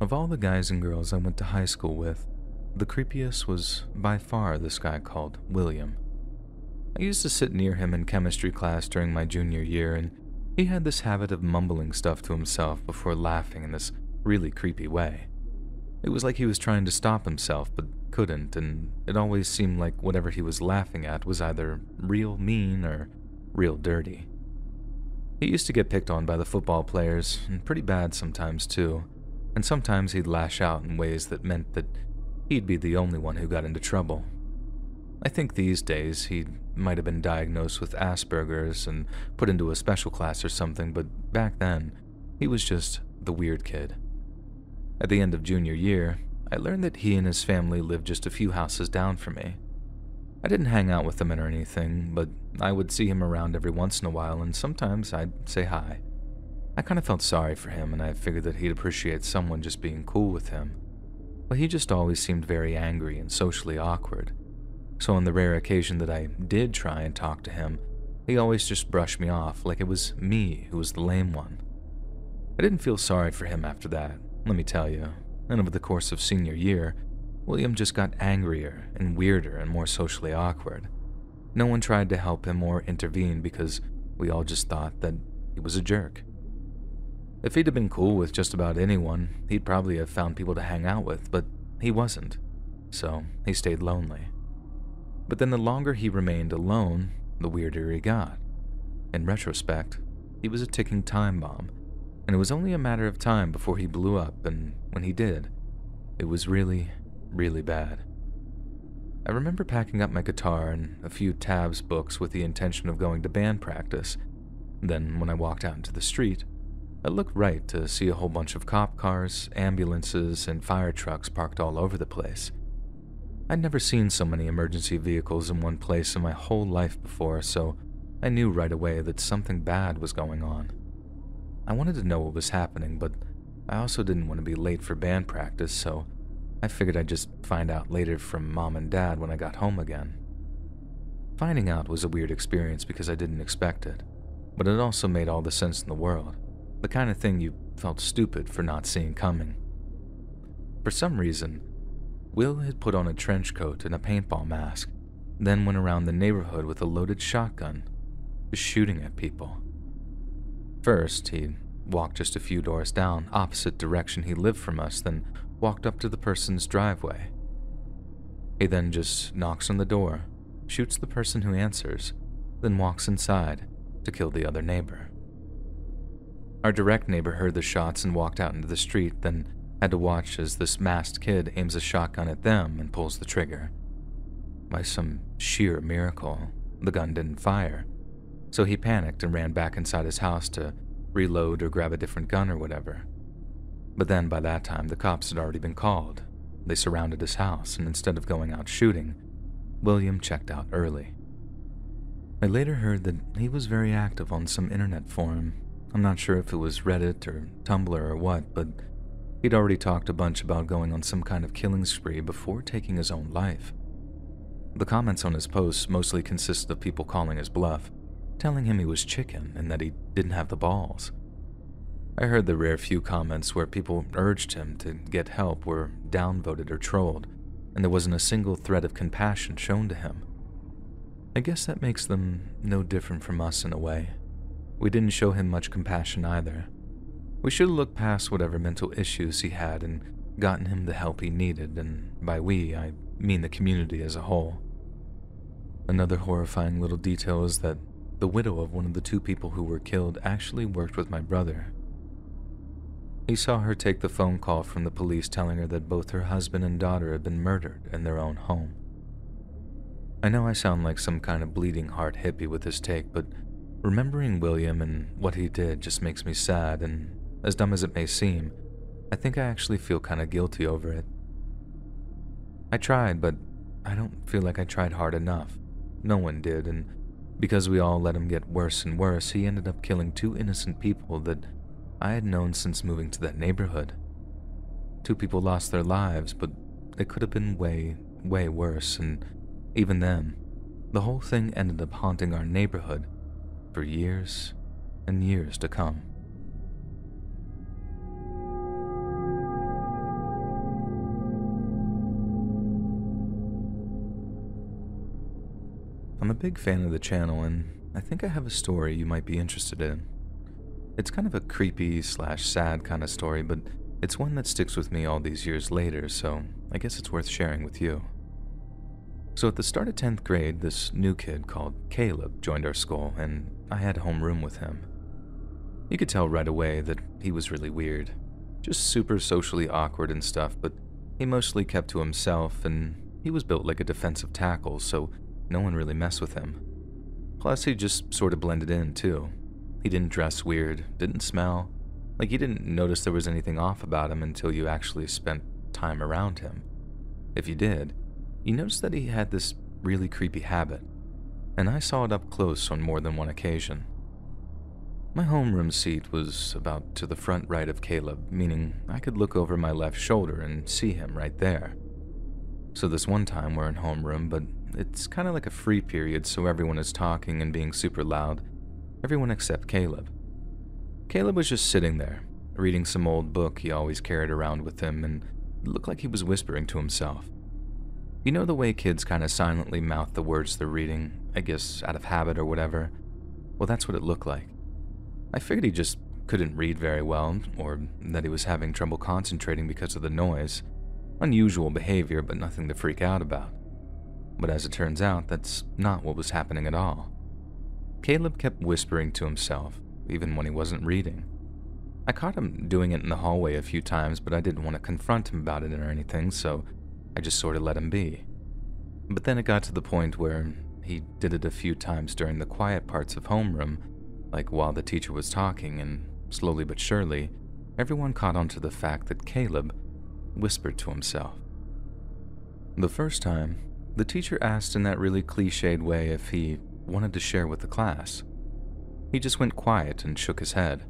Of all the guys and girls I went to high school with, the creepiest was by far this guy called William. I used to sit near him in chemistry class during my junior year, and he had this habit of mumbling stuff to himself before laughing in this really creepy way. It was like he was trying to stop himself but couldn't, and it always seemed like whatever he was laughing at was either real mean or real dirty. He used to get picked on by the football players, and pretty bad sometimes too, and sometimes he'd lash out in ways that meant that he'd be the only one who got into trouble. I think these days he might have been diagnosed with Asperger's and put into a special class or something, but back then, he was just the weird kid. At the end of junior year, I learned that he and his family lived just a few houses down from me. I didn't hang out with him or anything, but I would see him around every once in a while, and sometimes I'd say hi. I kind of felt sorry for him, and I figured that he'd appreciate someone just being cool with him. But he just always seemed very angry and socially awkward. So on the rare occasion that I did try and talk to him, he always just brushed me off like it was me who was the lame one. I didn't feel sorry for him after that, let me tell you, and over the course of senior year, William just got angrier and weirder and more socially awkward. No one tried to help him or intervene because we all just thought that he was a jerk. If he'd have been cool with just about anyone, he'd probably have found people to hang out with, but he wasn't, so he stayed lonely. But then the longer he remained alone, the weirder he got. In retrospect, he was a ticking time bomb, and it was only a matter of time before he blew up, and when he did, it was really, really bad. I remember packing up my guitar and a few tabs books with the intention of going to band practice. Then, when I walked out into the street, I looked right to see a whole bunch of cop cars, ambulances, and fire trucks parked all over the place. I'd never seen so many emergency vehicles in one place in my whole life before, so I knew right away that something bad was going on. I wanted to know what was happening, but I also didn't want to be late for band practice, so I figured I'd just find out later from Mom and Dad when I got home again. Finding out was a weird experience because I didn't expect it, but it also made all the sense in the world, the kind of thing you felt stupid for not seeing coming. For some reason, Will had put on a trench coat and a paintball mask, then went around the neighborhood with a loaded shotgun, just shooting at people. First, he walked just a few doors down, opposite direction he lived from us, then walked up to the person's driveway. He then just knocks on the door, shoots the person who answers, then walks inside to kill the other neighbor. Our direct neighbor heard the shots and walked out into the street, then had to watch as this masked kid aims a shotgun at them and pulls the trigger. By some sheer miracle, the gun didn't fire, so he panicked and ran back inside his house to reload or grab a different gun or whatever. But then by that time, the cops had already been called. They surrounded his house, and instead of going out shooting, William checked out early. I later heard that he was very active on some internet forum. I'm not sure if it was Reddit or Tumblr or what, but he'd already talked a bunch about going on some kind of killing spree before taking his own life. The comments on his posts mostly consisted of people calling his bluff, telling him he was chicken and that he didn't have the balls. I heard the rare few comments where people urged him to get help were downvoted or trolled, and there wasn't a single thread of compassion shown to him. I guess that makes them no different from us in a way. We didn't show him much compassion either. We should have looked past whatever mental issues he had and gotten him the help he needed, and by we, I mean the community as a whole. Another horrifying little detail is that the widow of one of the two people who were killed actually worked with my brother. He saw her take the phone call from the police telling her that both her husband and daughter had been murdered in their own home. I know I sound like some kind of bleeding heart hippie with this take, but remembering William and what he did just makes me sad, and as dumb as it may seem, I think I actually feel kind of guilty over it. I tried, but I don't feel like I tried hard enough. No one did, and because we all let him get worse and worse, he ended up killing two innocent people that I had known since moving to that neighborhood. Two people lost their lives, but it could have been way, way worse, and even then, the whole thing ended up haunting our neighborhood for years and years to come. I'm a big fan of the channel, and I think I have a story you might be interested in. It's kind of a creepy/sad kind of story, but it's one that sticks with me all these years later, so I guess it's worth sharing with you. So at the start of 10th grade, this new kid called Caleb joined our school, and I had homeroom with him. You could tell right away that he was really weird. Just super socially awkward and stuff, but he mostly kept to himself, and he was built like a defensive tackle, so no one really messed with him. Plus, he just sort of blended in, too. He didn't dress weird, didn't smell, like you didn't notice there was anything off about him until you actually spent time around him. If you did, you noticed that he had this really creepy habit, and I saw it up close on more than one occasion. My homeroom seat was about to the front right of Caleb, meaning I could look over my left shoulder and see him right there. So this one time we're in homeroom, but it's kind of like a free period, so everyone is talking and being super loud. Everyone except Caleb. Caleb was just sitting there, reading some old book he always carried around with him, and it looked like he was whispering to himself. You know the way kids kind of silently mouth the words they're reading, I guess out of habit or whatever? Well, that's what it looked like. I figured he just couldn't read very well, or that he was having trouble concentrating because of the noise. Unusual behavior, but nothing to freak out about. But as it turns out, that's not what was happening at all. Caleb kept whispering to himself, even when he wasn't reading. I caught him doing it in the hallway a few times, but I didn't want to confront him about it or anything, so I just sort of let him be. But then it got to the point where he did it a few times during the quiet parts of homeroom, like while the teacher was talking, and slowly but surely, everyone caught on to the fact that Caleb whispered to himself. The first time, the teacher asked in that really cliched way if he wanted to share with the class. He just went quiet and shook his head.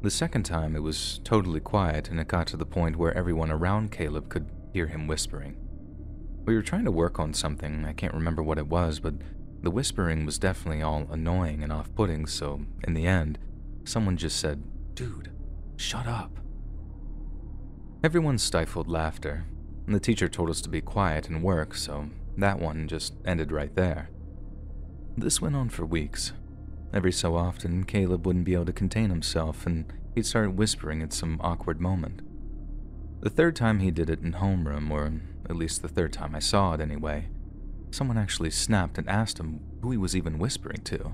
The second time, it was totally quiet, and it got to the point where everyone around Caleb could hear him whispering. We were trying to work on something, I can't remember what it was, but the whispering was definitely all annoying and off-putting, so in the end, someone just said, "Dude, shut up." Everyone stifled laughter, and the teacher told us to be quiet and work, so that one just ended right there. This went on for weeks. Every so often, Caleb wouldn't be able to contain himself, and he'd start whispering at some awkward moment. The third time he did it in homeroom, or at least the third time I saw it anyway, someone actually snapped and asked him who he was even whispering to.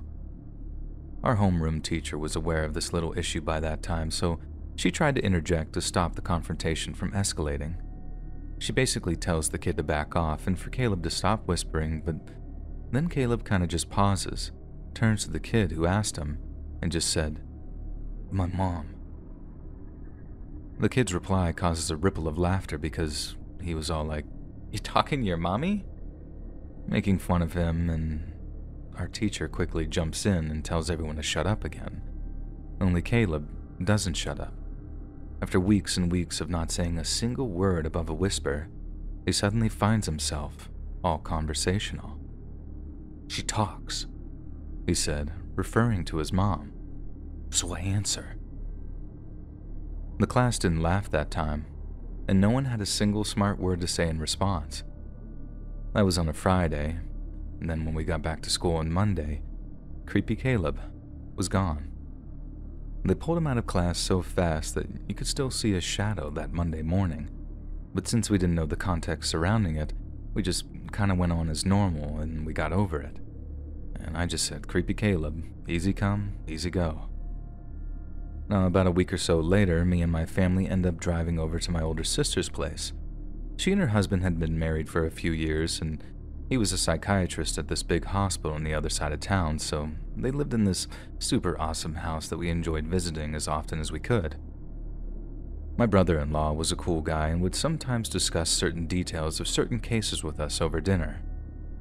Our homeroom teacher was aware of this little issue by that time, so she tried to interject to stop the confrontation from escalating. She basically tells the kid to back off and for Caleb to stop whispering, but then Caleb kind of just pauses, turns to the kid who asked him, and just said, "My mom." The kid's reply causes a ripple of laughter because he was all like, "You talking to your mommy?" Making fun of him, and our teacher quickly jumps in and tells everyone to shut up again. Only Caleb doesn't shut up. After weeks and weeks of not saying a single word above a whisper, he suddenly finds himself all conversational. "She talks," he said, referring to his mom. "So I answer." The class didn't laugh that time, and no one had a single smart word to say in response. That was on a Friday, and then when we got back to school on Monday, creepy Caleb was gone. They pulled him out of class so fast that you could still see a shadow that Monday morning, but since we didn't know the context surrounding it, we just kind of went on as normal and we got over it. And I just said, "Creepy Caleb, easy come, easy go." Now, about a week or so later, me and my family ended up driving over to my older sister's place. She and her husband had been married for a few years, and he was a psychiatrist at this big hospital on the other side of town, so they lived in this super awesome house that we enjoyed visiting as often as we could. My brother-in-law was a cool guy and would sometimes discuss certain details of certain cases with us over dinner.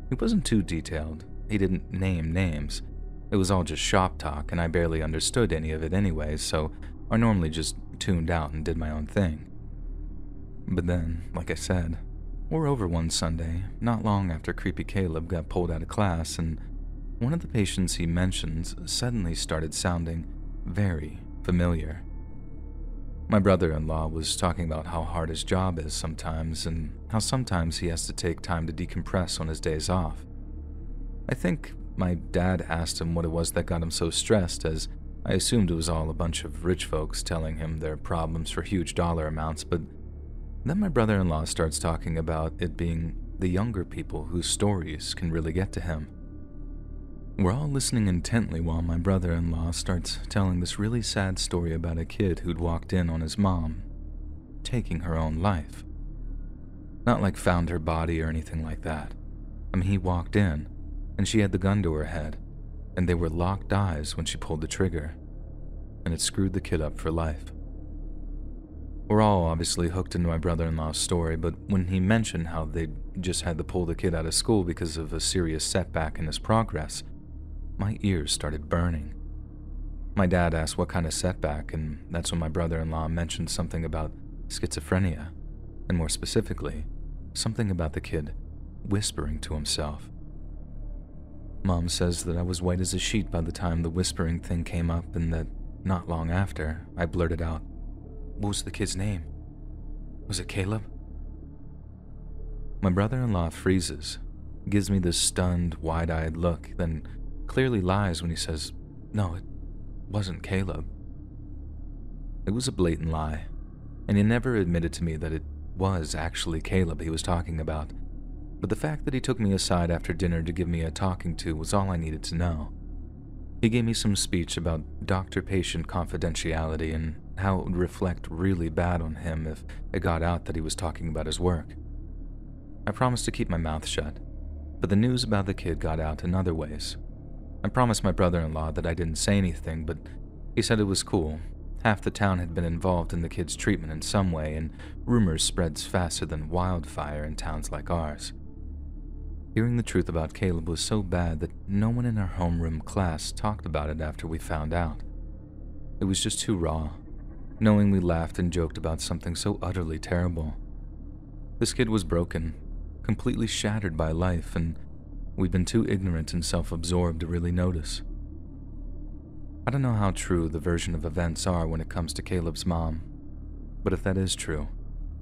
He wasn't too detailed, he didn't name names. It was all just shop talk, and I barely understood any of it anyways, so I normally just tuned out and did my own thing. But then, like I said, we're over one Sunday, not long after creepy Caleb got pulled out of class, and one of the patients he mentions suddenly started sounding very familiar. My brother-in-law was talking about how hard his job is sometimes, and how sometimes he has to take time to decompress on his days off. I think my dad asked him what it was that got him so stressed, as I assumed it was all a bunch of rich folks telling him their problems for huge dollar amounts, but then my brother-in-law starts talking about it being the younger people whose stories can really get to him. We're all listening intently while my brother-in-law starts telling this really sad story about a kid who'd walked in on his mom taking her own life. Not like found her body or anything like that. I mean, he walked in, and she had the gun to her head, and they were locked eyes when she pulled the trigger, and it screwed the kid up for life. We're all obviously hooked into my brother-in-law's story, but when he mentioned how they just had to pull the kid out of school because of a serious setback in his progress, my ears started burning. My dad asked what kind of setback, and that's when my brother-in-law mentioned something about schizophrenia, and more specifically, something about the kid whispering to himself. Mom says that I was white as a sheet by the time the whispering thing came up, and that not long after, I blurted out, "What was the kid's name? Was it Caleb?" My brother-in-law freezes, gives me this stunned, wide-eyed look, then clearly lies when he says, "No, it wasn't Caleb." It was a blatant lie, and he never admitted to me that it was actually Caleb he was talking about, but the fact that he took me aside after dinner to give me a talking to was all I needed to know. He gave me some speech about doctor-patient confidentiality and how it would reflect really bad on him if it got out that he was talking about his work. I promised to keep my mouth shut, but the news about the kid got out in other ways. I promised my brother-in-law that I didn't say anything, but he said it was cool. Half the town had been involved in the kid's treatment in some way, and rumors spreads faster than wildfire in towns like ours. Hearing the truth about Caleb was so bad that no one in our homeroom class talked about it after we found out. It was just too raw, knowing we laughed and joked about something so utterly terrible. This kid was broken, completely shattered by life, and we'd been too ignorant and self-absorbed to really notice. I don't know how true the version of events are when it comes to Caleb's mom, but if that is true,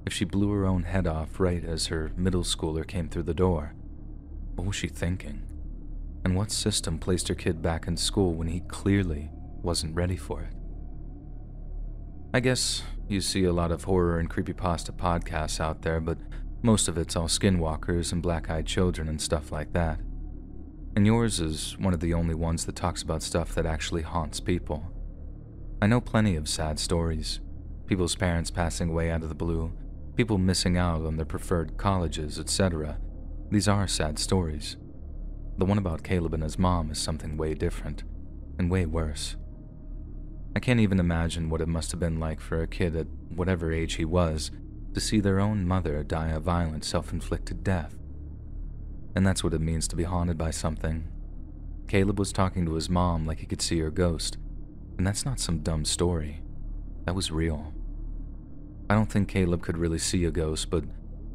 if she blew her own head off right as her middle schooler came through the door, what was she thinking? And what system placed her kid back in school when he clearly wasn't ready for it? I guess you see a lot of horror and creepypasta podcasts out there, but most of it's all skinwalkers and black-eyed children and stuff like that. And yours is one of the only ones that talks about stuff that actually haunts people. I know plenty of sad stories. People's parents passing away out of the blue, people missing out on their preferred colleges, etc. These are sad stories. The one about Caleb and his mom is something way different, and way worse. I can't even imagine what it must have been like for a kid at whatever age he was to see their own mother die a violent, self-inflicted death. And that's what it means to be haunted by something. Caleb was talking to his mom like he could see her ghost, and that's not some dumb story. That was real. I don't think Caleb could really see a ghost, but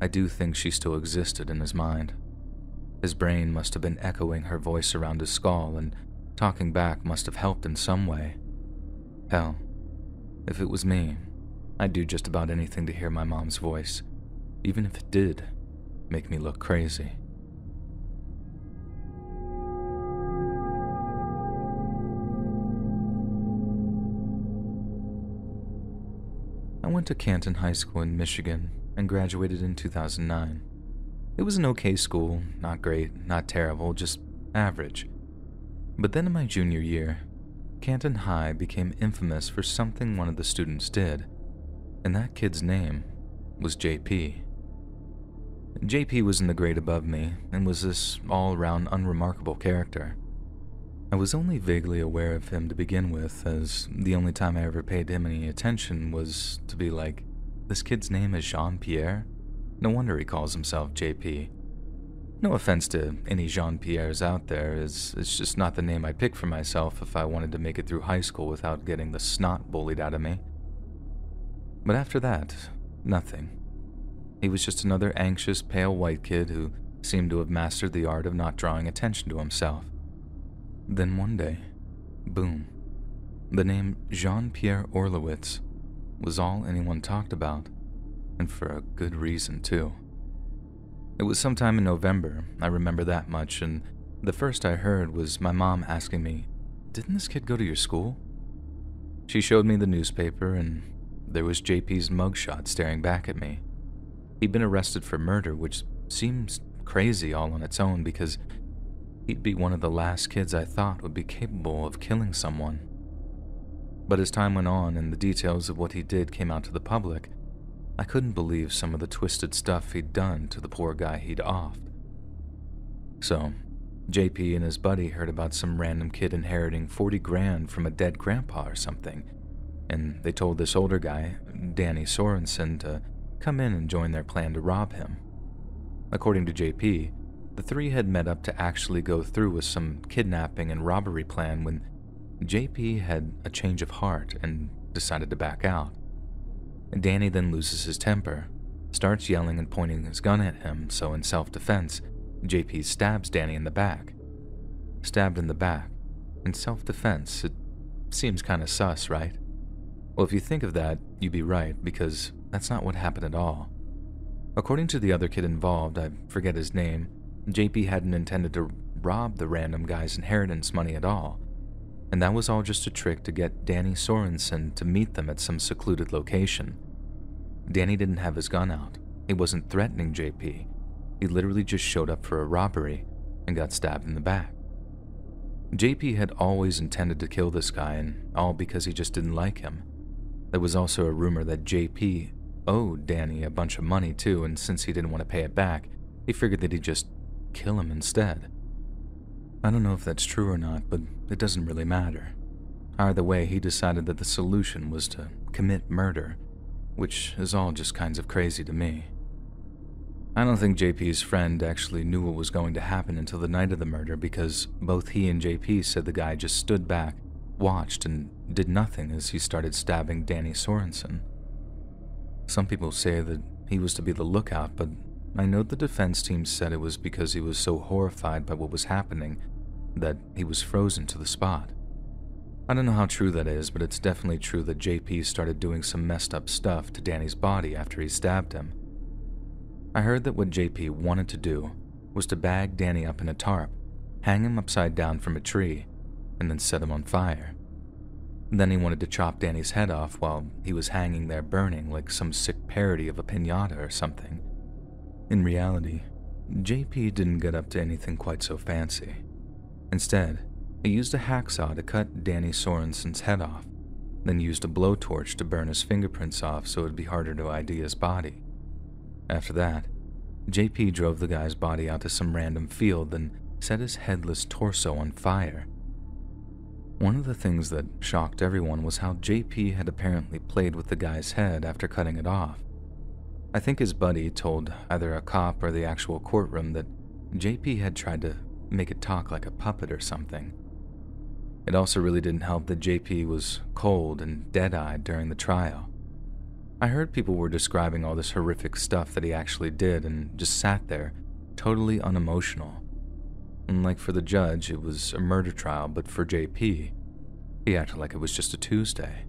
I do think she still existed in his mind. His brain must have been echoing her voice around his skull, and talking back must have helped in some way. Hell, if it was me, I'd do just about anything to hear my mom's voice, even if it did make me look crazy. I went to Canton High School in Michigan and graduated in 2009. It was an okay school, not great, not terrible, just average. But then in my junior year, Canton High became infamous for something one of the students did, and that kid's name was JP. JP was in the grade above me and was this all-around unremarkable character. I was only vaguely aware of him to begin with, as the only time I ever paid him any attention was to be like, this kid's name is Jean-Pierre? No wonder he calls himself JP. No offense to any Jean-Pierres out there, it's just not the name I'd pick for myself if I wanted to make it through high school without getting the snot bullied out of me. But after that, nothing. He was just another anxious, pale white kid who seemed to have mastered the art of not drawing attention to himself. Then one day, boom, the name Jean-Pierre Orlowitz was all anyone talked about, and for a good reason too. It was sometime in November, I remember that much, and The first I heard was my mom asking me, "Didn't this kid go to your school?" She showed me the newspaper, and there was JP's mugshot staring back at me. He'd been arrested for murder, which seems crazy all on its own because he'd be one of the last kids I thought would be capable of killing someone. But as time went on and the details of what he did came out to the public, I couldn't believe some of the twisted stuff he'd done to the poor guy he'd offed. So, JP and his buddy heard about some random kid inheriting 40 grand from a dead grandpa or something, and they told this older guy, Danny Sorensen, to come in and join their plan to rob him. According to JP, the three had met up to actually go through with some kidnapping and robbery plan when JP had a change of heart and decided to back out. Danny then loses his temper, starts yelling and pointing his gun at him, so in self-defense, JP stabs Danny in the back. Stabbed in the back. In self-defense, it seems kinda sus, right? Well, if you think of that, you'd be right, because that's not what happened at all. According to the other kid involved, I forget his name, JP hadn't intended to rob the random guy's inheritance money at all, and that was all just a trick to get Danny Sorensen to meet them at some secluded location. Danny didn't have his gun out. He wasn't threatening JP. He literally just showed up for a robbery and got stabbed in the back. JP had always intended to kill this guy, and all because he just didn't like him. There was also a rumor that JP owed Danny a bunch of money too, and since he didn't want to pay it back, he figured that he'd just kill him instead. I don't know if that's true or not, but it doesn't really matter. Either way, he decided that the solution was to commit murder, which is all just kinds of crazy to me. I don't think JP's friend actually knew what was going to happen until the night of the murder because both he and JP said the guy just stood back, watched, and did nothing as he started stabbing Danny Sorensen. Some people say that he was to be the lookout, but I know the defense team said it was because he was so horrified by what was happening that he was frozen to the spot. I don't know how true that is, but it's definitely true that JP started doing some messed up stuff to Danny's body after he stabbed him. I heard that what JP wanted to do was to bag Danny up in a tarp, hang him upside down from a tree, and then set him on fire. Then he wanted to chop Danny's head off while he was hanging there burning like some sick parody of a piñata or something. In reality, JP didn't get up to anything quite so fancy. Instead, he used a hacksaw to cut Danny Sorensen's head off, then used a blowtorch to burn his fingerprints off so it'd be harder to ID his body. After that, JP drove the guy's body out to some random field, then set his headless torso on fire. One of the things that shocked everyone was how JP had apparently played with the guy's head after cutting it off. I think his buddy told either a cop or the actual courtroom that JP had tried to make it talk like a puppet or something. It also really didn't help that JP was cold and dead-eyed during the trial. I heard people were describing all this horrific stuff that he actually did and just sat there, totally unemotional. And like for the judge, it was a murder trial, but for JP, he acted like it was just a Tuesday.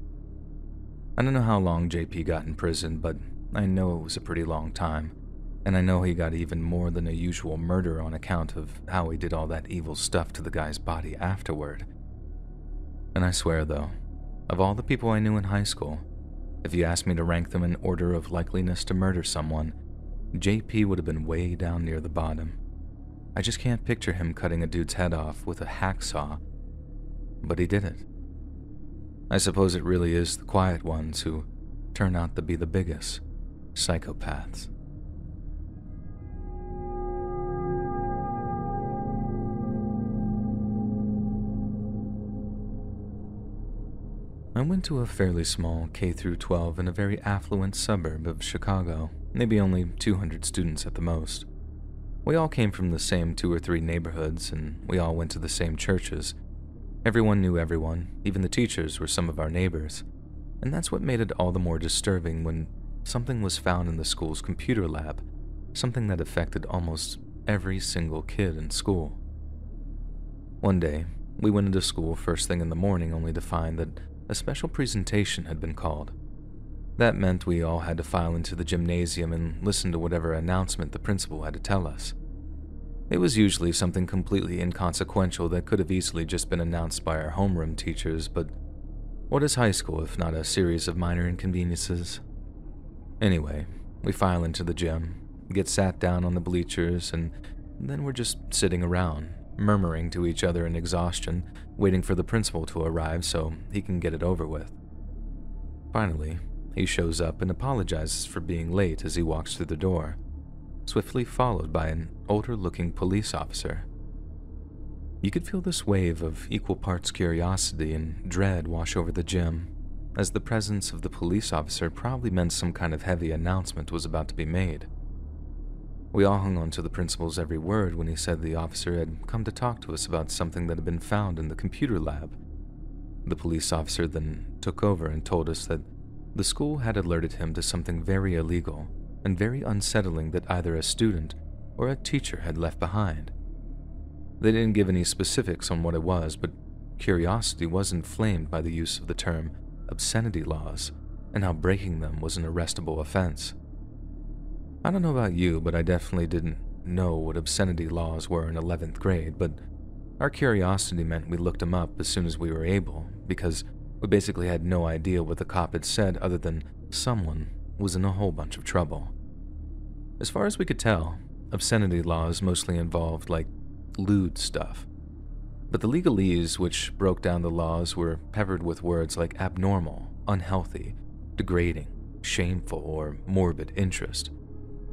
I don't know how long JP got in prison, but I know it was a pretty long time, and I know he got even more than a usual murder on account of how he did all that evil stuff to the guy's body afterward. And I swear though, of all the people I knew in high school, if you asked me to rank them in order of likeliness to murder someone, JP would have been way down near the bottom. I just can't picture him cutting a dude's head off with a hacksaw, but he did it. I suppose it really is the quiet ones who turn out to be the biggest psychopaths. I went to a fairly small K-12 in a very affluent suburb of Chicago, maybe only 200 students at the most. We all came from the same 2 or 3 neighborhoods, and we all went to the same churches. Everyone knew everyone, even the teachers were some of our neighbors, and that's what made it all the more disturbing when something was found in the school's computer lab, something that affected almost every single kid in school. One day, we went into school first thing in the morning only to find that a special presentation had been called. That meant we all had to file into the gymnasium and listen to whatever announcement the principal had to tell us. It was usually something completely inconsequential that could have easily just been announced by our homeroom teachers, but what is high school if not a series of minor inconveniences? Anyway, we file into the gym, get sat down on the bleachers, and then we're just sitting around, murmuring to each other in exhaustion, waiting for the principal to arrive so he can get it over with. Finally, he shows up and apologizes for being late as he walks through the door, swiftly followed by an older-looking police officer. You could feel this wave of equal parts curiosity and dread wash over the gym, as the presence of the police officer probably meant some kind of heavy announcement was about to be made. We all hung on to the principal's every word when he said the officer had come to talk to us about something that had been found in the computer lab. The police officer then took over and told us that the school had alerted him to something very illegal and very unsettling that either a student or a teacher had left behind. They didn't give any specifics on what it was, but curiosity was inflamed by the use of the term obscenity laws and how breaking them was an arrestable offense. I don't know about you, but I definitely didn't know what obscenity laws were in 11th grade, but our curiosity meant we looked them up as soon as we were able, because we basically had no idea what the cop had said other than someone was in a whole bunch of trouble. As far as we could tell, obscenity laws mostly involved, lewd stuff. But the legalese which broke down the laws were peppered with words like abnormal, unhealthy, degrading, shameful, or morbid interest.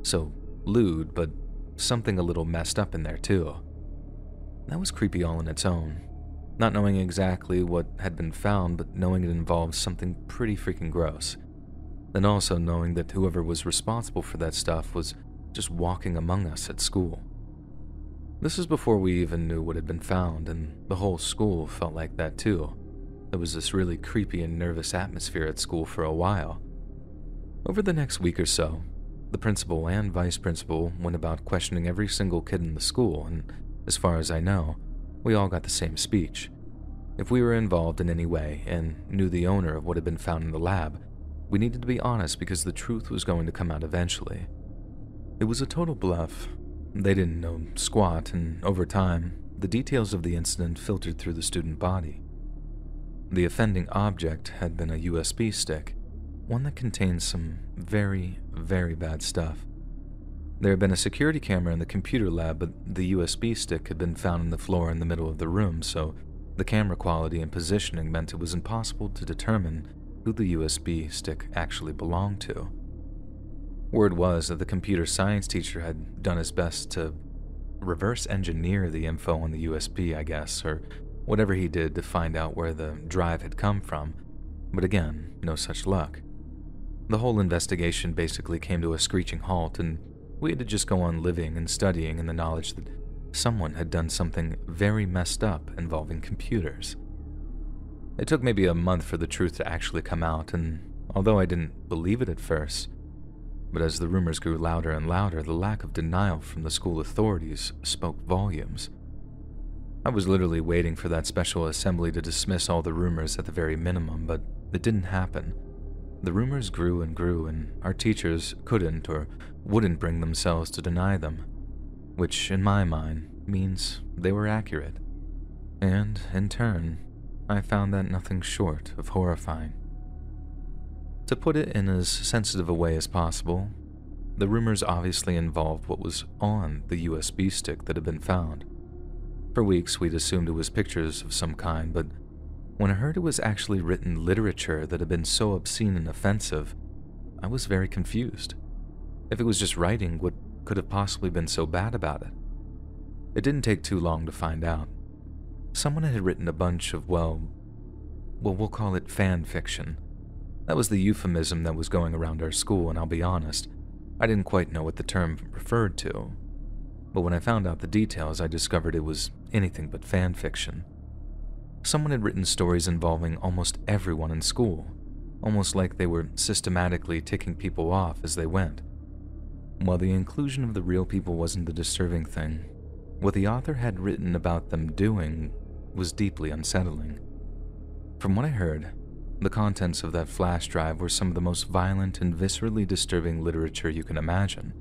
So, lewd, but something a little messed up in there too. That was creepy all on its own. Not knowing exactly what had been found, but knowing it involved something pretty freaking gross. Then also knowing that whoever was responsible for that stuff was just walking among us at school. This was before we even knew what had been found, and the whole school felt like that too. There was this really creepy and nervous atmosphere at school for a while. Over the next week or so, the principal and vice principal went about questioning every single kid in the school, and as far as I know, we all got the same speech. If we were involved in any way and knew the owner of what had been found in the lab, we needed to be honest because the truth was going to come out eventually. It was a total bluff. They didn't know squat, and over time, the details of the incident filtered through the student body. The offending object had been a USB stick, one that contained some very, very bad stuff. There had been a security camera in the computer lab, but the USB stick had been found on the floor in the middle of the room, so the camera quality and positioning meant it was impossible to determine who the USB stick actually belonged to. Word was that the computer science teacher had done his best to reverse engineer the info on the USB, I guess, or whatever he did to find out where the drive had come from, but again, no such luck. The whole investigation basically came to a screeching halt, and we had to just go on living and studying in the knowledge that someone had done something very messed up involving computers. It took maybe a month for the truth to actually come out, and although I didn't believe it at first, but as the rumors grew louder and louder, the lack of denial from the school authorities spoke volumes. I was literally waiting for that special assembly to dismiss all the rumors at the very minimum, but it didn't happen. The rumors grew and grew, and our teachers couldn't or wouldn't bring themselves to deny them, which, in my mind, means they were accurate. And, in turn, I found that nothing short of horrifying. To put it in as sensitive a way as possible, the rumors obviously involved what was on the USB stick that had been found. For weeks, we'd assumed it was pictures of some kind, but when I heard it was actually written literature that had been so obscene and offensive, I was very confused. If it was just writing, what could have possibly been so bad about it? It didn't take too long to find out. Someone had written a bunch of, well, we'll call it fan fiction. That was the euphemism that was going around our school, and I'll be honest, I didn't quite know what the term referred to. But when I found out the details, I discovered it was anything but fan fiction. Someone had written stories involving almost everyone in school, almost like they were systematically ticking people off as they went. While the inclusion of the real people wasn't the disturbing thing, what the author had written about them doing was deeply unsettling. From what I heard, the contents of that flash drive were some of the most violent and viscerally disturbing literature you can imagine,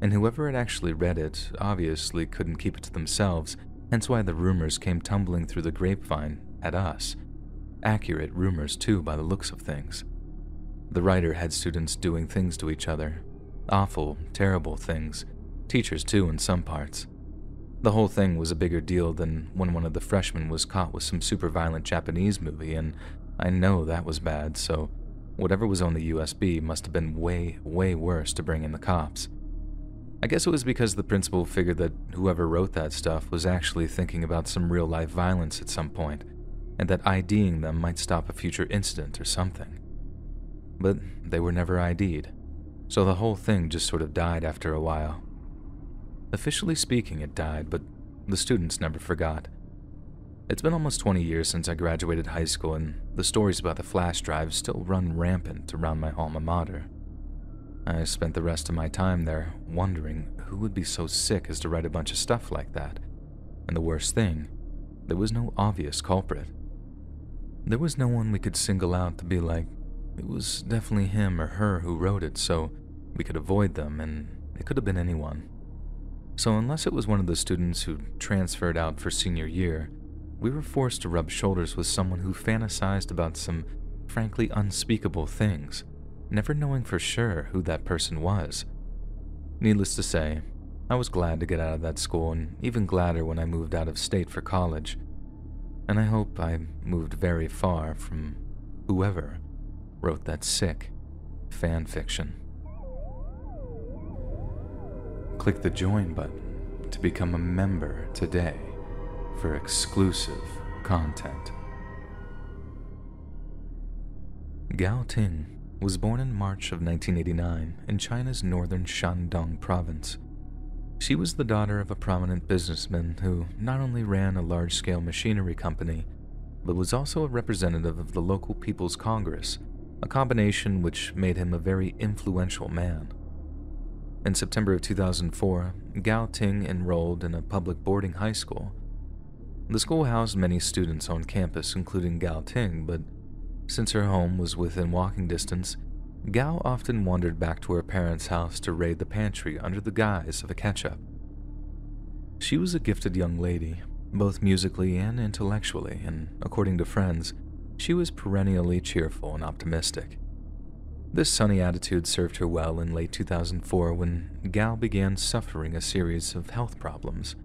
and whoever had actually read it obviously couldn't keep it to themselves, hence why the rumors came tumbling through the grapevine at us. Accurate rumors, too, by the looks of things. The writer had students doing things to each other. Awful, terrible things. Teachers, too, in some parts. The whole thing was a bigger deal than when one of the freshmen was caught with some super violent Japanese movie, and I know that was bad, so whatever was on the USB must have been way, way worse to bring in the cops. I guess it was because the principal figured that whoever wrote that stuff was actually thinking about some real-life violence at some point, and that IDing them might stop a future incident or something. But they were never ID'd, so the whole thing just sort of died after a while. Officially speaking, it died, but the students never forgot. It's been almost 20 years since I graduated high school, and the stories about the flash drive still run rampant around my alma mater. I spent the rest of my time there wondering who would be so sick as to write a bunch of stuff like that. And the worst thing, there was no obvious culprit. There was no one we could single out to be like, it was definitely him or her who wrote it, so we could avoid them, and it could have been anyone. So unless it was one of the students who transferred out for senior year, we were forced to rub shoulders with someone who fantasized about some frankly unspeakable things, never knowing for sure who that person was. Needless to say, I was glad to get out of that school, and even gladder when I moved out of state for college. And I hope I moved very far from whoever wrote that sick fan fiction. Click the join button to become a member today for exclusive content. Gao Ting was born in March of 1989 in China's northern Shandong province. She was the daughter of a prominent businessman who not only ran a large-scale machinery company, but was also a representative of the local People's Congress, a combination which made him a very influential man. In September of 2004, Gao Ting enrolled in a public boarding high school. The school housed many students on campus, including Gao Ting, but since her home was within walking distance, Gao often wandered back to her parents' house to raid the pantry under the guise of a catch-up. She was a gifted young lady, both musically and intellectually, and according to friends, she was perennially cheerful and optimistic. This sunny attitude served her well in late 2004 when Gao began suffering a series of health problems.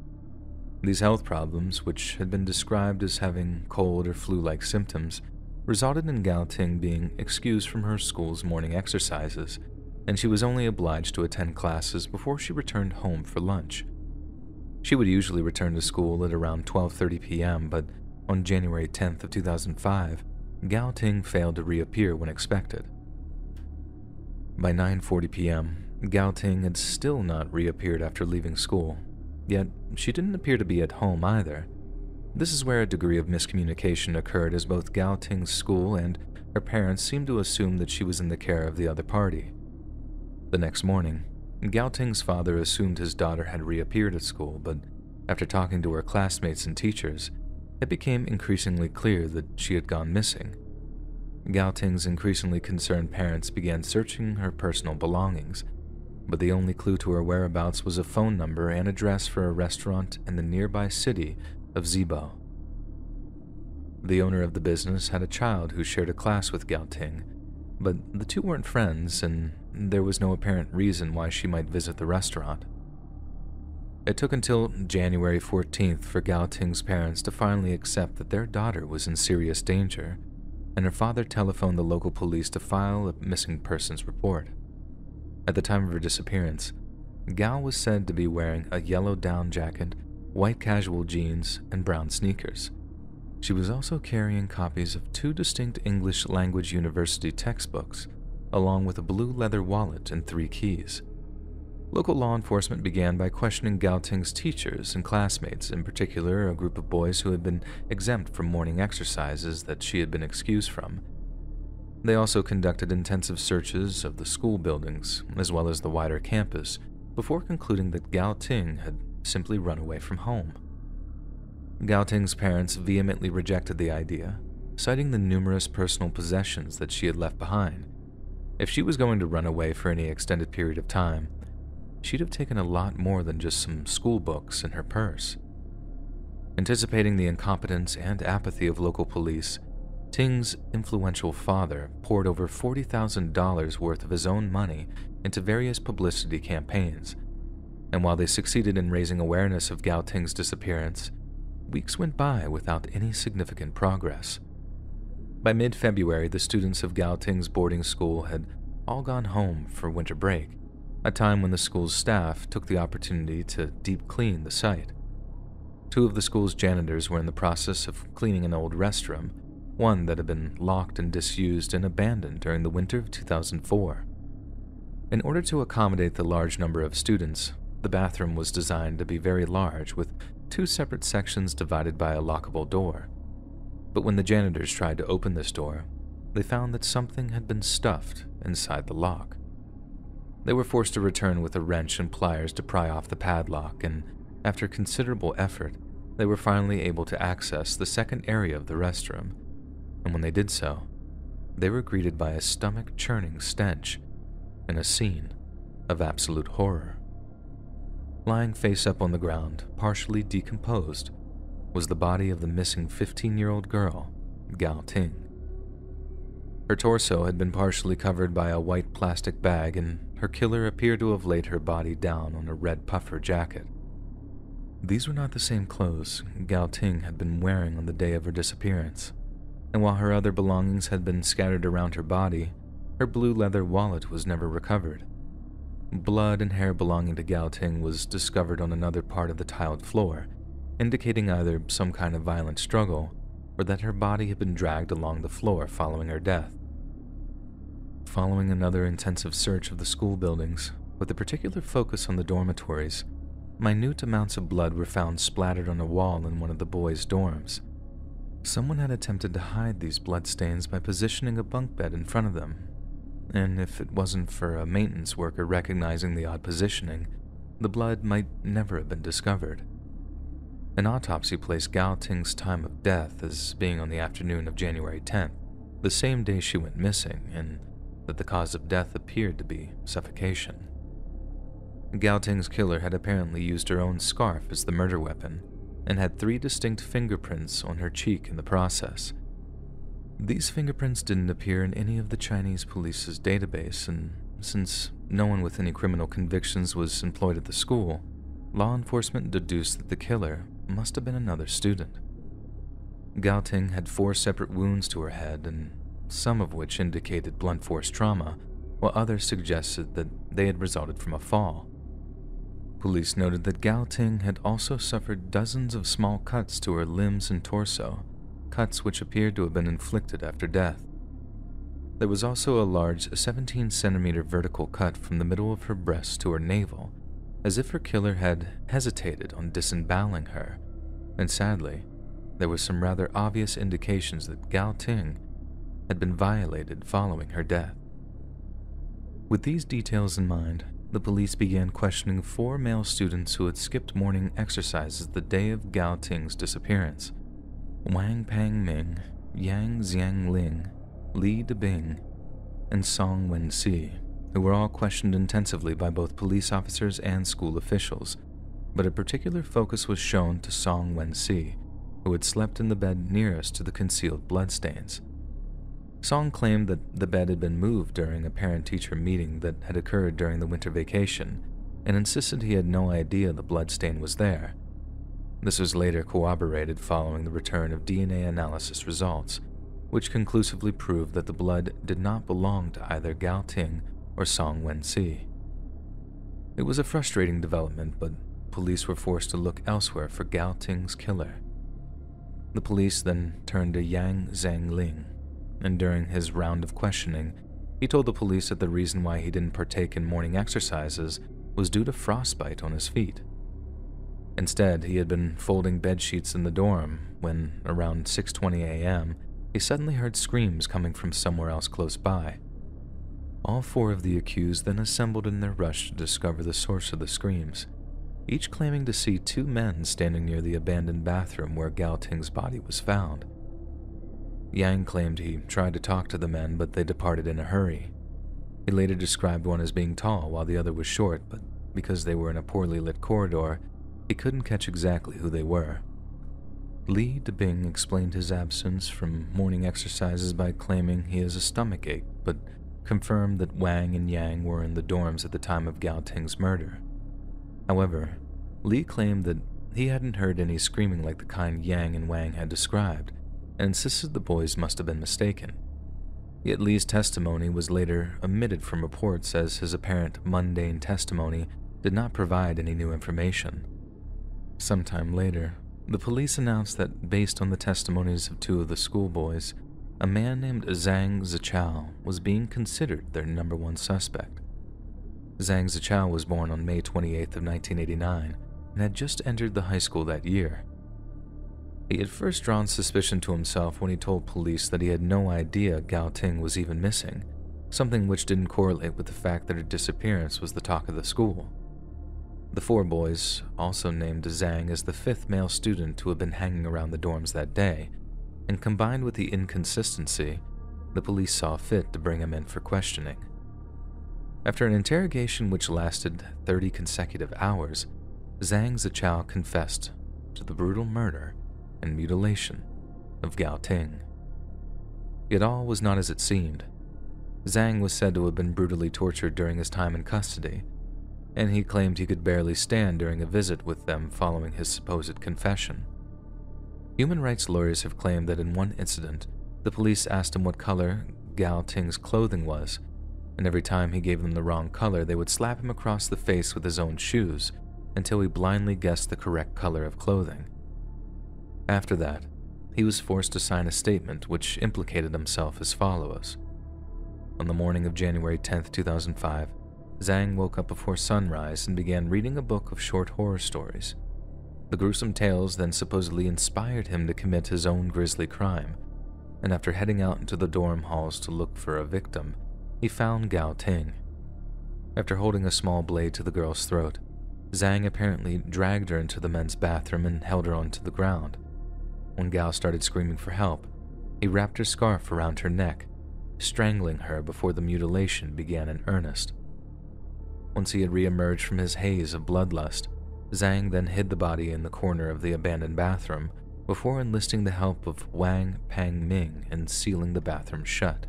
These health problems, which had been described as having cold or flu-like symptoms, resulted in Gao Ting being excused from her school's morning exercises, and she was only obliged to attend classes before she returned home for lunch. She would usually return to school at around 12:30 p.m., but on January 10th of 2005, Gao Ting failed to reappear when expected. By 9:40 p.m., Gao Ting had still not reappeared after leaving school, yet she didn't appear to be at home either. This is where a degree of miscommunication occurred, as both Gao Ting's school and her parents seemed to assume that she was in the care of the other party. The next morning, Gao Ting's father assumed his daughter had reappeared at school, but after talking to her classmates and teachers, it became increasingly clear that she had gone missing. Gao Ting's increasingly concerned parents began searching her personal belongings, but the only clue to her whereabouts was a phone number and address for a restaurant in the nearby city of Zibo. The owner of the business had a child who shared a class with Gao Ting, but the two weren't friends, and there was no apparent reason why she might visit the restaurant. It took until January 14th for Gao Ting's parents to finally accept that their daughter was in serious danger, and her father telephoned the local police to file a missing persons report. At the time of her disappearance, Gao was said to be wearing a yellow down jacket, white casual jeans, and brown sneakers. She was also carrying copies of 2 distinct English language university textbooks, along with a blue leather wallet and 3 keys. Local law enforcement began by questioning Gao Ting's teachers and classmates, in particular a group of boys who had been exempt from morning exercises that she had been excused from. They also conducted intensive searches of the school buildings, as well as the wider campus, before concluding that Gao Ting had simply run away from home. Gao Ting's parents vehemently rejected the idea, citing the numerous personal possessions that she had left behind. If she was going to run away for any extended period of time, she'd have taken a lot more than just some school books in her purse. Anticipating the incompetence and apathy of local police, Ting's influential father poured over $40,000 worth of his own money into various publicity campaigns, and while they succeeded in raising awareness of Gao Ting's disappearance, weeks went by without any significant progress. By mid-February, the students of Gao Ting's boarding school had all gone home for winter break, a time when the school's staff took the opportunity to deep clean the site. Two of the school's janitors were in the process of cleaning an old restroom, one that had been locked and disused and abandoned during the winter of 2004. In order to accommodate the large number of students, the bathroom was designed to be very large, with two separate sections divided by a lockable door. But when the janitors tried to open this door, they found that something had been stuffed inside the lock. They were forced to return with a wrench and pliers to pry off the padlock, and after considerable effort, they were finally able to access the second area of the restroom. And when they did so, they were greeted by a stomach-churning stench and a scene of absolute horror. Lying face up on the ground, partially decomposed, was the body of the missing 15-year-old girl, Gao Ting. Her torso had been partially covered by a white plastic bag, and her killer appeared to have laid her body down on a red puffer jacket. These were not the same clothes Gao Ting had been wearing on the day of her disappearance, and while her other belongings had been scattered around her body, her blue leather wallet was never recovered. Blood and hair belonging to Gao Ting was discovered on another part of the tiled floor, indicating either some kind of violent struggle or that her body had been dragged along the floor following her death. Following another intensive search of the school buildings, with a particular focus on the dormitories, minute amounts of blood were found splattered on a wall in one of the boys' dorms. Someone had attempted to hide these bloodstains by positioning a bunk bed in front of them, and if it wasn't for a maintenance worker recognizing the odd positioning, the blood might never have been discovered. An autopsy placed Gao Ting's time of death as being on the afternoon of January 10th, the same day she went missing, and that the cause of death appeared to be suffocation. Gao Ting's killer had apparently used her own scarf as the murder weapon, and had 3 distinct fingerprints on her cheek in the process. These fingerprints didn't appear in any of the Chinese police's database, and since no one with any criminal convictions was employed at the school, law enforcement deduced that the killer must have been another student. Gao Ting had 4 separate wounds to her head, and some of which indicated blunt force trauma, while others suggested that they had resulted from a fall. Police noted that Gao Ting had also suffered dozens of small cuts to her limbs and torso, cuts which appeared to have been inflicted after death. There was also a large 17-centimeter vertical cut from the middle of her breast to her navel, as if her killer had hesitated on disemboweling her, and sadly, there were some rather obvious indications that Gao Ting had been violated following her death. With these details in mind, the police began questioning 4 male students who had skipped morning exercises the day of Gao Ting's disappearance: Wang Pang Ming, Yang Xiang Ling, Li Debing, and Song Wen-si, who were all questioned intensively by both police officers and school officials, but a particular focus was shown to Song Wen-si, who had slept in the bed nearest to the concealed bloodstains. Song claimed that the bed had been moved during a parent-teacher meeting that had occurred during the winter vacation, and insisted he had no idea the bloodstain was there. This was later corroborated following the return of DNA analysis results, which conclusively proved that the blood did not belong to either Gao Ting or Song Wen-si. It was a frustrating development, but police were forced to look elsewhere for Gao Ting's killer. The police then turned to Yang Zhang Ling, and during his round of questioning, he told the police that the reason why he didn't partake in morning exercises was due to frostbite on his feet. Instead, he had been folding bed sheets in the dorm when, around 6:20 a.m., he suddenly heard screams coming from somewhere else close by. All 4 of the accused then assembled in their rush to discover the source of the screams, each claiming to see 2 men standing near the abandoned bathroom where Gao Ting's body was found. Yang claimed he tried to talk to the men, but they departed in a hurry. He later described one as being tall while the other was short, but because they were in a poorly lit corridor, he couldn't catch exactly who they were. Li Debing explained his absence from morning exercises by claiming he has a stomach ache, but confirmed that Wang and Yang were in the dorms at the time of Gao Ting's murder. However, Li claimed that he hadn't heard any screaming like the kind Yang and Wang had described, and insisted the boys must have been mistaken. Yet Li's testimony was later omitted from reports, as his apparent mundane testimony did not provide any new information. Sometime later, the police announced that based on the testimonies of two of the schoolboys, a man named Zhang Zichao was being considered their number one suspect. Zhang Zichao was born on May 28th of 1989 and had just entered the high school that year. He had first drawn suspicion to himself when he told police that he had no idea Gao Ting was even missing, something which didn't correlate with the fact that her disappearance was the talk of the school. The four boys also named Zhang as the fifth male student who had been hanging around the dorms that day, and combined with the inconsistency, the police saw fit to bring him in for questioning. After an interrogation which lasted 30 consecutive hours, Zhang Zichao confessed to the brutal murder and mutilation of Gao Ting. Yet all was not as it seemed. Zhang was said to have been brutally tortured during his time in custody, and he claimed he could barely stand during a visit with them following his supposed confession. Human rights lawyers have claimed that in one incident, the police asked him what color Gao Ting's clothing was, and every time he gave them the wrong color, they would slap him across the face with his own shoes until he blindly guessed the correct color of clothing. After that, he was forced to sign a statement which implicated himself as follows. On the morning of January 10, 2005, Zhang woke up before sunrise and began reading a book of short horror stories. The gruesome tales then supposedly inspired him to commit his own grisly crime, and after heading out into the dorm halls to look for a victim, he found Gao Ting. After holding a small blade to the girl's throat, Zhang apparently dragged her into the men's bathroom and held her onto the ground. When Gao started screaming for help, he wrapped her scarf around her neck, strangling her before the mutilation began in earnest. Once he had re-emerged from his haze of bloodlust, Zhang then hid the body in the corner of the abandoned bathroom before enlisting the help of Wang Pangming and sealing the bathroom shut.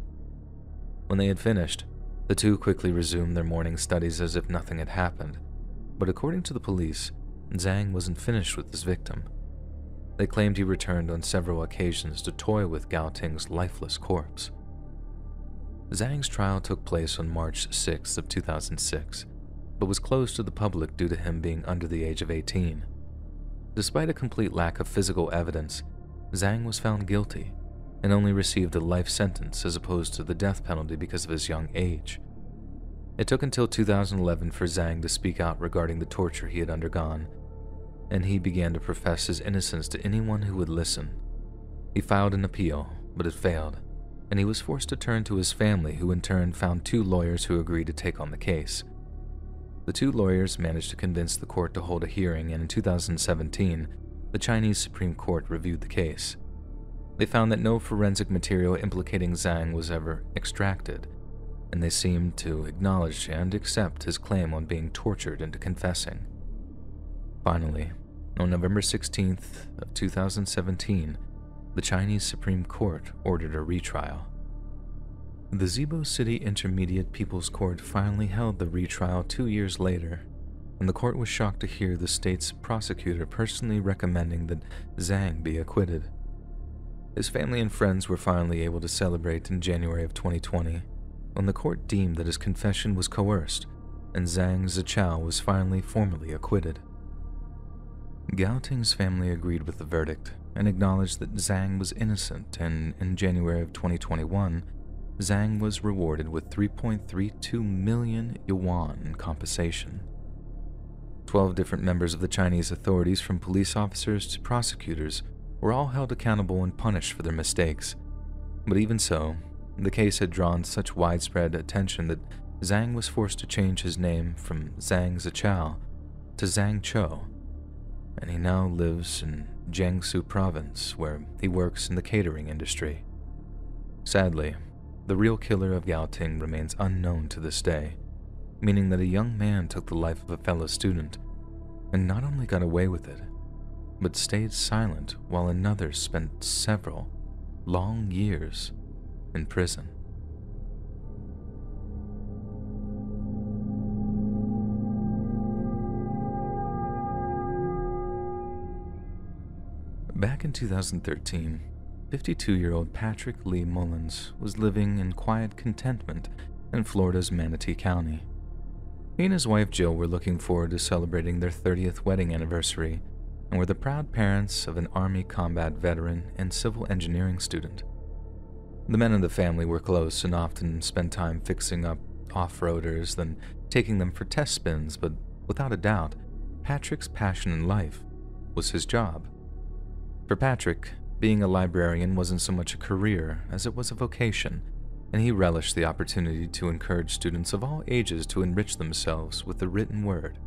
When they had finished, the two quickly resumed their morning studies as if nothing had happened, but according to the police, Zhang wasn't finished with his victim. They claimed he returned on several occasions to toy with Gao Ting's lifeless corpse. Zhang's trial took place on March 6th of 2006, but was closed to the public due to him being under the age of 18. Despite a complete lack of physical evidence, Zhang was found guilty and only received a life sentence as opposed to the death penalty because of his young age. It took until 2011 for Zhang to speak out regarding the torture he had undergone, and he began to profess his innocence to anyone who would listen. He filed an appeal, but it failed, and he was forced to turn to his family, who in turn found two lawyers who agreed to take on the case. The two lawyers managed to convince the court to hold a hearing, and in 2017, the Chinese Supreme Court reviewed the case. They found that no forensic material implicating Zhang was ever extracted, and they seemed to acknowledge and accept his claim on being tortured into confessing. Finally, on November 16th of 2017, the Chinese Supreme Court ordered a retrial. The Zibo City Intermediate People's Court finally held the retrial 2 years later, and the court was shocked to hear the state's prosecutor personally recommending that Zhang be acquitted. His family and friends were finally able to celebrate in January of 2020, when the court deemed that his confession was coerced, and Zhang Zichao was finally formally acquitted. Gao Ting's family agreed with the verdict and acknowledged that Zhang was innocent, and in January of 2021, Zhang was rewarded with 3.32 million yuan in compensation. 12 different members of the Chinese authorities, from police officers to prosecutors, were all held accountable and punished for their mistakes. But even so, the case had drawn such widespread attention that Zhang was forced to change his name from Zhang Zichao to Zhang Chou, and he now lives in Jiangsu province, where he works in the catering industry. Sadly, the real killer of Gao Ting remains unknown to this day, meaning that a young man took the life of a fellow student and not only got away with it, but stayed silent while another spent several long years in prison. Back in 2013, 52-year-old Patrick Lee Mullins was living in quiet contentment in Florida's Manatee County. He and his wife Jill were looking forward to celebrating their 30th wedding anniversary and were the proud parents of an Army combat veteran and civil engineering student. The men of the family were close and often spent time fixing up off-roaders, then taking them for test spins, but without a doubt, Patrick's passion in life was his job. For Patrick, being a librarian wasn't so much a career as it was a vocation, and he relished the opportunity to encourage students of all ages to enrich themselves with the written word.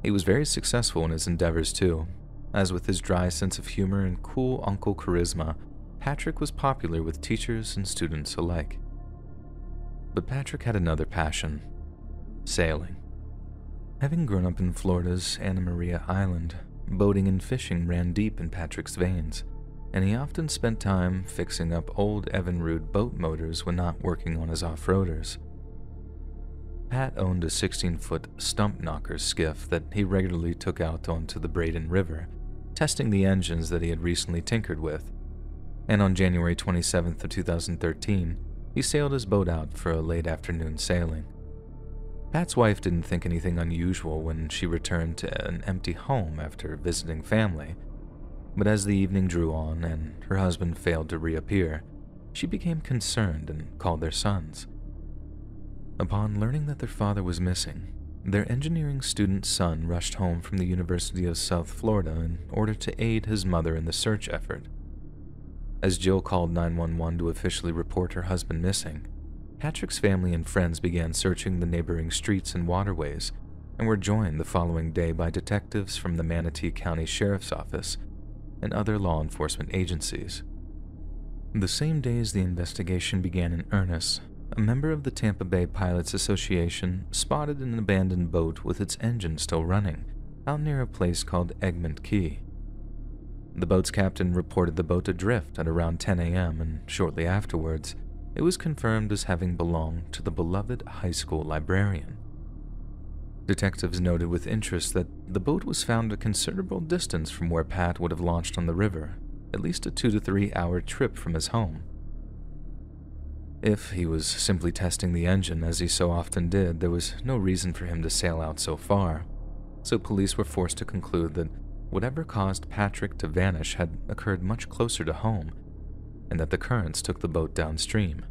He was very successful in his endeavors too, as with his dry sense of humor and cool uncle charisma, Patrick was popular with teachers and students alike. But Patrick had another passion: sailing. Having grown up in Florida's Anna Maria Island, boating and fishing ran deep in Patrick's veins, and he often spent time fixing up old Evinrude boat motors when not working on his off-roaders. Pat owned a 16-foot stump knocker skiff that he regularly took out onto the Braden River, testing the engines that he had recently tinkered with. And on January 27th of 2013, he sailed his boat out for a late afternoon sailing. Pat's wife didn't think anything unusual when she returned to an empty home after visiting family, but as the evening drew on and her husband failed to reappear, she became concerned and called their sons. Upon learning that their father was missing, their engineering student son rushed home from the University of South Florida in order to aid his mother in the search effort. As Jill called 911 to officially report her husband missing, Patrick's family and friends began searching the neighboring streets and waterways and were joined the following day by detectives from the Manatee County Sheriff's Office and other law enforcement agencies. The same day as the investigation began in earnest, a member of the Tampa Bay Pilots Association spotted an abandoned boat with its engine still running out near a place called Egmont Key. The boat's captain reported the boat adrift at around 10 a.m., and shortly afterwards, it was confirmed as having belonged to the beloved high school librarian. Detectives noted with interest that the boat was found a considerable distance from where Pat would have launched on the river, at least a 2 to 3 hour trip from his home. If he was simply testing the engine, as he so often did, there was no reason for him to sail out so far, so police were forced to conclude that whatever caused Patrick to vanish had occurred much closer to home, and that the currents took the boat downstream.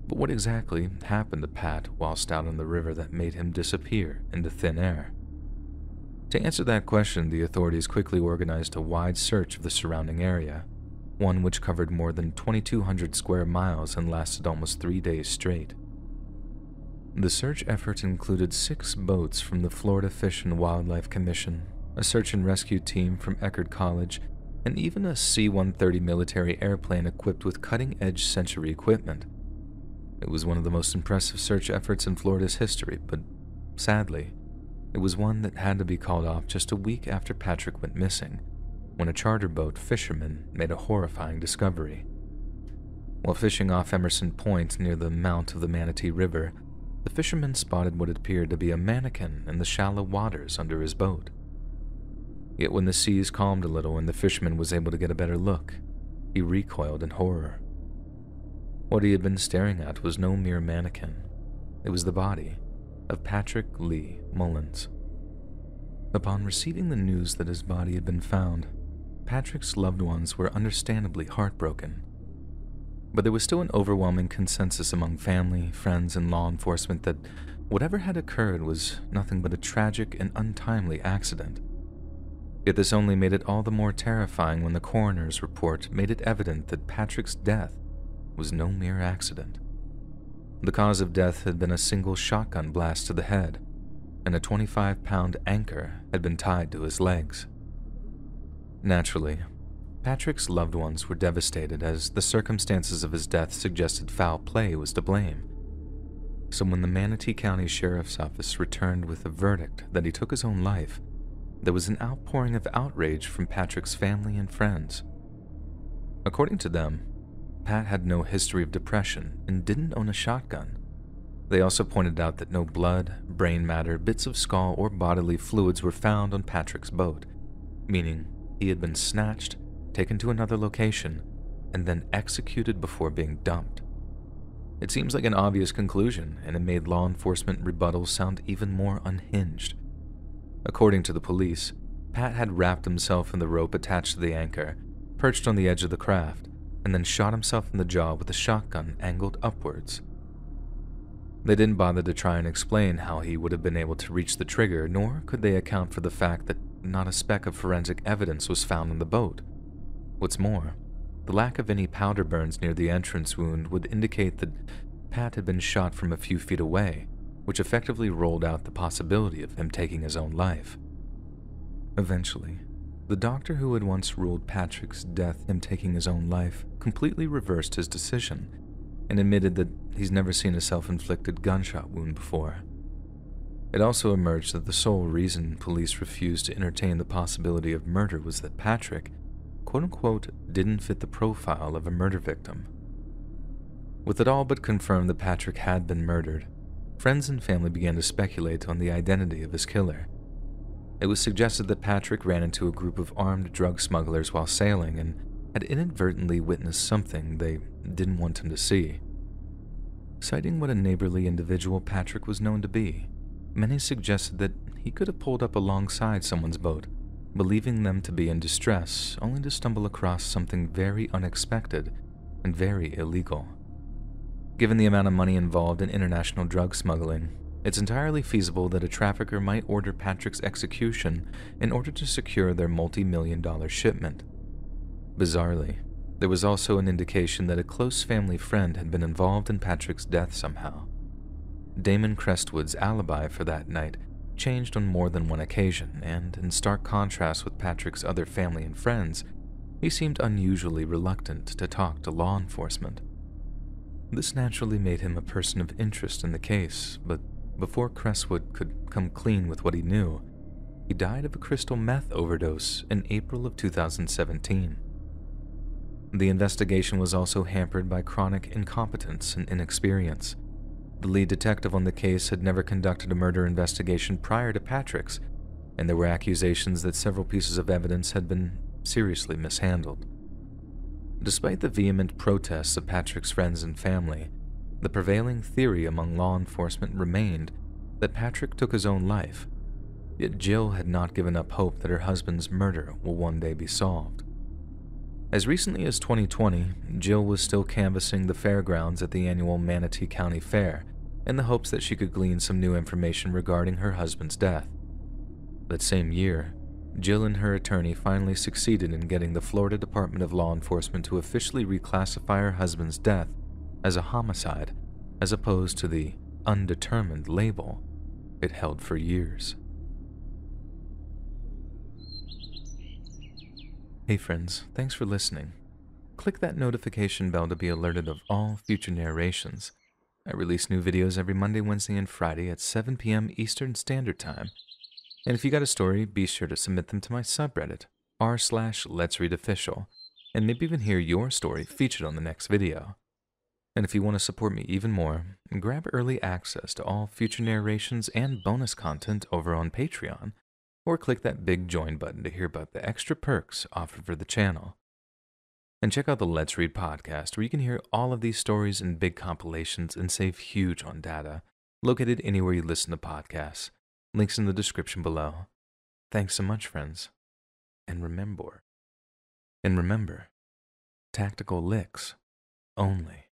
But what exactly happened to Pat whilst out on the river that made him disappear into thin air? To answer that question, the authorities quickly organized a wide search of the surrounding area, one which covered more than 2,200 square miles and lasted almost 3 days straight. The search effort included 6 boats from the Florida Fish and Wildlife Commission, a search and rescue team from Eckerd College, and even a C-130 military airplane equipped with cutting-edge sensory equipment. It was one of the most impressive search efforts in Florida's history, but sadly, it was one that had to be called off just a week after Patrick went missing, when a charter boat fisherman made a horrifying discovery. While fishing off Emerson Point near the mouth of the Manatee River, the fisherman spotted what appeared to be a mannequin in the shallow waters under his boat. Yet when the seas calmed a little and the fisherman was able to get a better look, he recoiled in horror. What he had been staring at was no mere mannequin. It was the body of Patrick Lee Mullins. Upon receiving the news that his body had been found, Patrick's loved ones were understandably heartbroken. But there was still an overwhelming consensus among family, friends, and law enforcement that whatever had occurred was nothing but a tragic and untimely accident. Yet this only made it all the more terrifying when the coroner's report made it evident that Patrick's death was no mere accident. The cause of death had been a single shotgun blast to the head, and a 25-pound anchor had been tied to his legs. Naturally, Patrick's loved ones were devastated as the circumstances of his death suggested foul play was to blame. So when the Manatee County Sheriff's Office returned with a verdict that he took his own life, there was an outpouring of outrage from Patrick's family and friends. According to them, Pat had no history of depression and didn't own a shotgun. They also pointed out that no blood, brain matter, bits of skull, or bodily fluids were found on Patrick's boat, meaning he had been snatched, taken to another location, and then executed before being dumped. It seems like an obvious conclusion, and it made law enforcement rebuttals sound even more unhinged. According to the police, Pat had wrapped himself in the rope attached to the anchor, perched on the edge of the craft, and then shot himself in the jaw with a shotgun angled upwards. They didn't bother to try and explain how he would have been able to reach the trigger, nor could they account for the fact that not a speck of forensic evidence was found on the boat. What's more, the lack of any powder burns near the entrance wound would indicate that Pat had been shot from a few feet away, which effectively ruled out the possibility of him taking his own life. Eventually, the doctor who had once ruled Patrick's death him taking his own life completely reversed his decision and admitted that he's never seen a self-inflicted gunshot wound before. It also emerged that the sole reason police refused to entertain the possibility of murder was that Patrick, quote-unquote, didn't fit the profile of a murder victim. With it all but confirmed that Patrick had been murdered, friends and family began to speculate on the identity of his killer. It was suggested that Patrick ran into a group of armed drug smugglers while sailing and had inadvertently witnessed something they didn't want him to see. Citing what a neighborly individual Patrick was known to be, many suggested that he could have pulled up alongside someone's boat, believing them to be in distress, only to stumble across something very unexpected and very illegal. Given the amount of money involved in international drug smuggling, it's entirely feasible that a trafficker might order Patrick's execution in order to secure their multi-million-dollar shipment. Bizarrely, there was also an indication that a close family friend had been involved in Patrick's death somehow. Damon Crestwood's alibi for that night changed on more than one occasion, and in stark contrast with Patrick's other family and friends, he seemed unusually reluctant to talk to law enforcement. This naturally made him a person of interest in the case, but before Crestwood could come clean with what he knew, he died of a crystal meth overdose in April of 2017. The investigation was also hampered by chronic incompetence and inexperience. The lead detective on the case had never conducted a murder investigation prior to Patrick's, and there were accusations that several pieces of evidence had been seriously mishandled. Despite the vehement protests of Patrick's friends and family, the prevailing theory among law enforcement remained that Patrick took his own life, yet Jill had not given up hope that her husband's murder will one day be solved. As recently as 2020, Jill was still canvassing the fairgrounds at the annual Manatee County Fair in the hopes that she could glean some new information regarding her husband's death. That same year, Jill and her attorney finally succeeded in getting the Florida Department of Law Enforcement to officially reclassify her husband's death as a homicide, as opposed to the undetermined label it held for years. Hey friends, thanks for listening. Click that notification bell to be alerted of all future narrations. I release new videos every Monday, Wednesday, and Friday at 7 p.m. Eastern Standard Time. And if you got a story, be sure to submit them to my subreddit, r/Let'sReadOfficial, and maybe even hear your story featured on the next video. And if you want to support me even more, grab early access to all future narrations and bonus content over on Patreon, or click that big join button to hear about the extra perks offered for the channel. And check out the Let's Read podcast, where you can hear all of these stories in big compilations and save huge on data, located anywhere you listen to podcasts. Links in the description below. Thanks so much, friends. And remember, tactical licks only.